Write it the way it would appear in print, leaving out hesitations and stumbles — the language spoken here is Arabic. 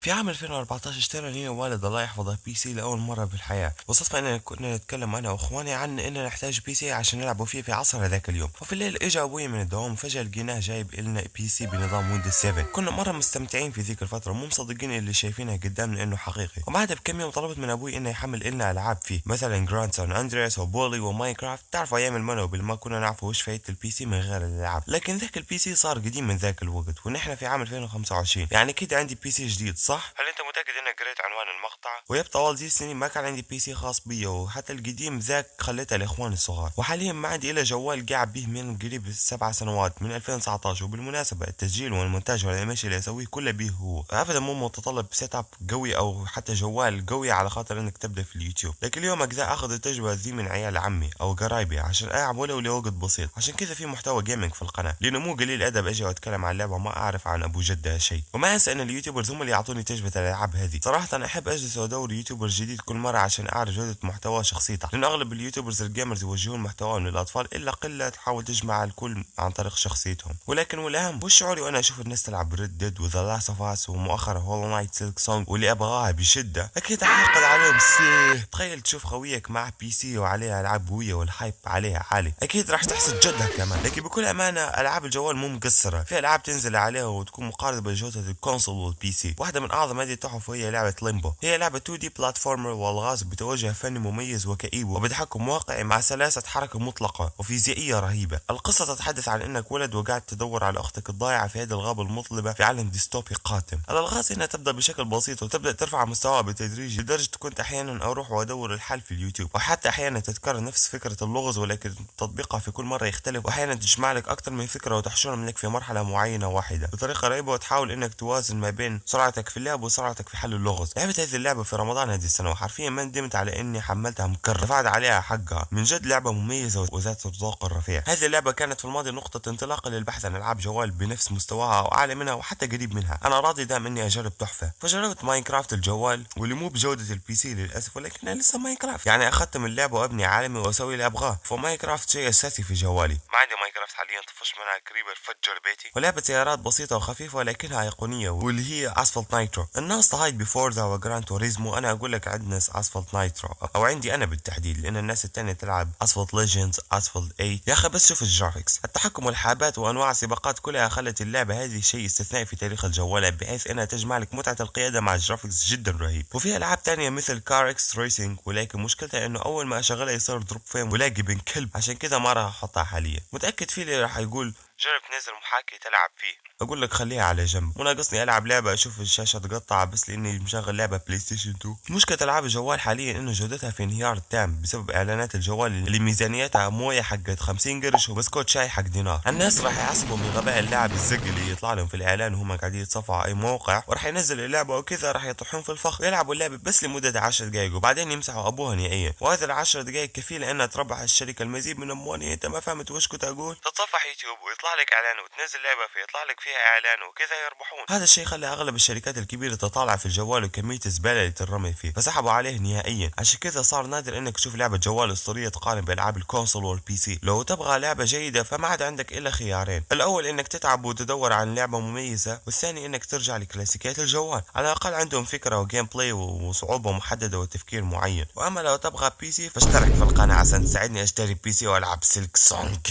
في عام 2014 اشترى لي والد الله يحفظه بي سي لأول مرة بالحياة، وصدفة إننا كنا نتكلم أنا وإخواني عن إننا نحتاج بي سي عشان نلعبوا فيه في عصر هذاك اليوم. وفي الليل إجا أبوي من الدوام وفجأة لقيناه جايب لنا بي سي بنظام ويندوز 7. كنا مرة مستمتعين في ذيك الفترة مو مصدقين اللي شايفينه قدامنا إنه حقيقي. وبعدها بكم يوم طلبت من أبوي إنه يحمل لنا ألعاب فيه مثلا جراند سان أندرياس وبولي وماينكرافت. تعرفوا أيام المنو ما كنا نعرفوا وش فايدة البي سي من غير الألعاب، لكن ذاك البي سي صار قديم من ذاك الوقت ونحن في عام 2025، يعني كده عندي بي سي جديد صح؟ هل انت متأكد انك قريت عنوان المقطع؟ ويبقى طوال ذي السنين ما كان عندي بي سي خاص بي، وحتى القديم ذاك خليته لاخواني الصغار، وحاليا ما عندي الا جوال قاعد به من قريب 7 سنوات من 2019. وبالمناسبة التسجيل والمونتاج والانيميشن اللي اسويه كله به هو، ابدا مو متطلب سيت اب قوي او حتى جوال قوي على خاطر انك تبدا في اليوتيوب. لكن اليوم اقدر اخذ التجربة ذي من عيال عمي او قرايبي عشان العب ولو لوقت بسيط. عشان كذا في محتوى جيمنج في القناة، لانه مو قليل ادب اجي واتكلم عن لعبة ما اعرف عن ابو جدة شيء. وما انسى ان اليوتيوبرز هم اللي يعطوني تجربة الالعاب هذه. صراحة انا احب اجلس وادور يوتيوبر جديد كل مرة عشان اعرف جودة محتوى شخصيته، لان اغلب اليوتيوبرز الجيمرز يوجهون محتواهم للاطفال الا قلة تحاول تجمع الكل عن طريق شخصيتهم. ولكن والاهم هو شعوري وانا اشوف الناس تلعب ريد ديد وذا لاست اوف اس ومؤخرا هولو نايت سيلك سونج واللي ابغاها بشدة، اكيد حقد عليهم سيه. تخيل تشوف خويك مع بي سي وعليها العاب قوية والهايب عليها عالي، اكيد راح تحسد جدها كمان. لكن بكل امانة العاب الجوال مو مقصرة، في العاب تنزل عليها وتكون مقاربة لجودة الكونسول والبي سي. واحدة من اعظم هذه التحف هي لعبة ليمبو. هي لعبة 2 دي بلاتفورمر والغاز بتوجه فني مميز وكئيب وبتحكم واقعي مع سلاسة حركة مطلقة وفيزيائية رهيبة. القصة تتحدث عن انك ولد وقاعد تدور على اختك الضائعة في هذه الغابة المظلمة في عالم ديستوبي قاتم. الالغاز هنا تبدا بشكل بسيط وتبدا ترفع مستواها بالتدريج لدرجة كنت احيانا اروح وادور الحل في اليوتيوب، وحتى احيانا تتكرر نفس فكرة اللغز ولكن تطبيقها في كل مرة يختلف، واحيانا تجمع لك اكثر من فكرة وتحشرهم لك في مرحلة معينة واحدة بطريقة رهيبة، وتحاول انك توازن ما بين سرعتك في اللعب وسرعتك في حل اللغز. لعبت هذه اللعبة في رمضان هذه السنة وحرفيا ما ندمت على اني حملتها مكرر، دفعت عليها حقها. من جد لعبة مميزة وذات الذوق الرفيع. هذه اللعبة كانت في الماضي نقطة انطلاق للبحث عن العاب جوال بنفس مستواها او اعلى منها وحتى قريب منها. انا راضي دام اني اجرب تحفة، فجربت ماينكرافت الجوال واللي مو بجودة البي سي للاسف، ولكنها لسه ماينكرافت، يعني اختم اللعبة وابني عالمي واسوي اللي ابغاه. فماينكرافت شيء اساسي في جوالي. ما عندي ماينكرافت حاليا طفش منها كريبر فجر بيتي. ولعبة سيارات بسيطة وخفيفة ولكنها ايقونية واللي هي اسفلت نايترو. الناس تهايد بفورزا وجران توريزمو، انا اقول لك عندنا اسفلت نايترو، او عندي انا بالتحديد، لان الناس التانية تلعب اسفلت ليجندز اسفلت 8. يا اخي بس شوف الجرافيكس، التحكم والحابات وانواع السباقات كلها خلت اللعبة هذه شيء استثنائي في تاريخ الجوال، بحيث انها تجمع لك متعة القيادة مع الجرافيكس جدا رهيب. وفي العاب تانية مثل كار اكس ريسنج، ولكن مشكلتها انه اول ما اشغلها يصير دروب فين ولاقي بن كلب، عشان كذا ما راح احطها حاليا. متاكد في اللي راح يقول جرب تنزل محاكي تلعب فيه، اقول لك خليها على جنب. وناقصني العب لعبه اشوف الشاشه تقطع بس لاني مشغل لعبه بلاي ستيشن 2. مشكله العاب الجوال حاليا انه جودتها في انهيار تام بسبب اعلانات الجوال اللي ميزانيتها مويه حقت 50 قرش وبسكوت شاي حق دينار. الناس راح يعصبوا من غباء اللاعب الزق اللي يطلع لهم في الاعلان وهم قاعدين يتصفحوا اي موقع، وراح ينزل اللعبه وكذا راح يطيحون في الفخ ويلعبوا اللعبه بس لمده 10 دقائق وبعدين يمسحوا ابوها نهائيا. وهذا ال10 دقائق كفيله انها تربح الشركه المزيد من اموالها. انت ما فهمت وش كنت اقول؟ تتصفح يوتيوب ويطلع لك اعلان وتنزل لعبه فيطلع لك فيها اعلان وكذا يربحون. هذا الشيء خلى اغلب الشركات الكبيره تطالع في الجوال وكميه الزباله اللي ترمي فيه، فسحبوا عليه نهائيا. عشان كذا صار نادر انك تشوف لعبه جوال اسطوريه تقارن بالعاب الكونسول والبي سي. لو تبغى لعبه جيده فما عاد عندك الا خيارين، الاول انك تتعب وتدور عن لعبه مميزه، والثاني انك ترجع لكلاسيكيات الجوال، على الاقل عندهم فكره وجيم بلاي وصعوبه محدده وتفكير معين. واما لو تبغى بي سي فاشترك في القناه عشان تساعدني اشتري بي سي والعب سلك سونج.